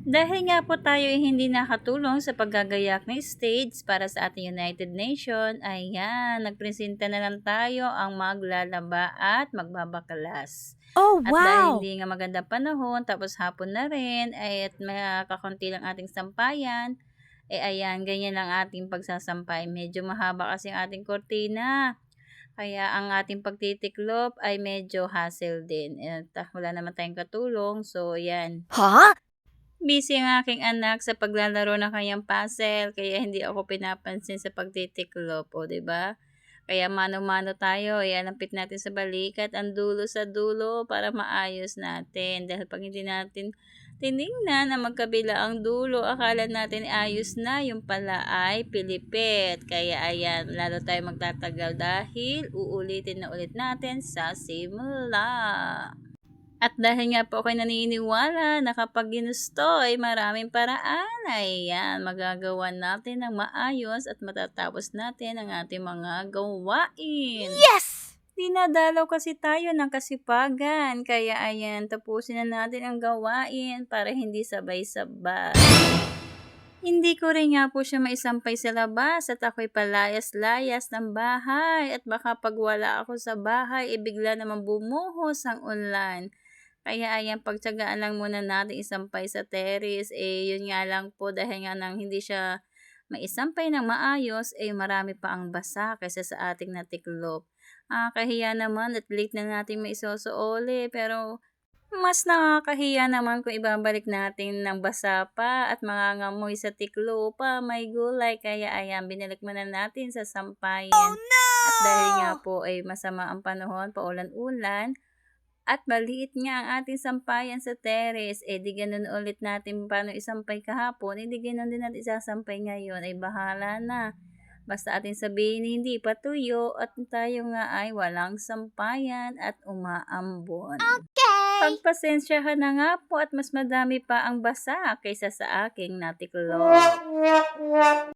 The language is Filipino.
Dahil nga po tayo ay hindi nakatulong sa paggagayak ng stage para sa ating United Nation, ayan, nagpresenta na lang tayo ang maglalaba at magbabakalas. Oh, At dahil wow! hindi nga maganda panahon, tapos hapon na rin, ay at makakunti lang ating sampayan, ayan, ganyan lang ating pagsasampay. Medyo mahaba kasi ang ating kortina. Kaya ang ating pagtitiklop ay medyo hassle din. At wala naman tayong katulong, so yan. Ha? Busy ang aking anak sa paglalaro ng kanyang puzzle, kaya hindi ako pinapansin sa pagtitiklop, o 'di ba? Kaya mano-mano tayo, ialapit natin sa balikat ang dulo sa dulo para maayos natin. Dahil pag hindi natin tinignan na magkabila ang dulo, akala natin ayos na, yung pala ay pilipit. Kaya ayan, lalo tayo magtatagal dahil uulitin na ulit natin sa simula. At dahil nga po ako'y naniniwala na kapag ginusto ay maraming paraan, ayan, magagawa natin ng maayos at matatapos natin ang ating mga gawain. Yes! Dinadalaw kasi tayo ng kasipagan, kaya ayan, tapusin na natin ang gawain para hindi sabay-sabay. Hindi ko rin nga po siya maisampay sa labas at ako'y palayas-layas ng bahay at baka pag wala ako sa bahay, bigla naman bumuhos ang ulan. Kaya ayan, pagtiyagaan lang muna natin isampay sa terrace. Yun nga lang po dahil nga nang hindi siya maisampay ng maayos, marami pa ang basa kaysa sa ating natiklop. Kahiya naman at late na natin maisosoole, pero mas nakakahiya naman kung ibabalik natin ng basa pa at mangangamoy sa tiklo pa, may gulay. Kaya ayan, binalik muna natin sa sampayan. At dahil nga po ay masama ang panahon, paulan-ulan, at maliit nga ang ating sampayan sa terrace, di ganun ulit natin paano isampay kahapon, di ganun din natin isasampay ngayon, ay bahala na. Basta ating sabihin hindi pa tuyo at tayo nga ay walang sampayan at umaambon. Pagpasensyahan na nga po at mas madami pa ang basa kaysa sa aking natiklop.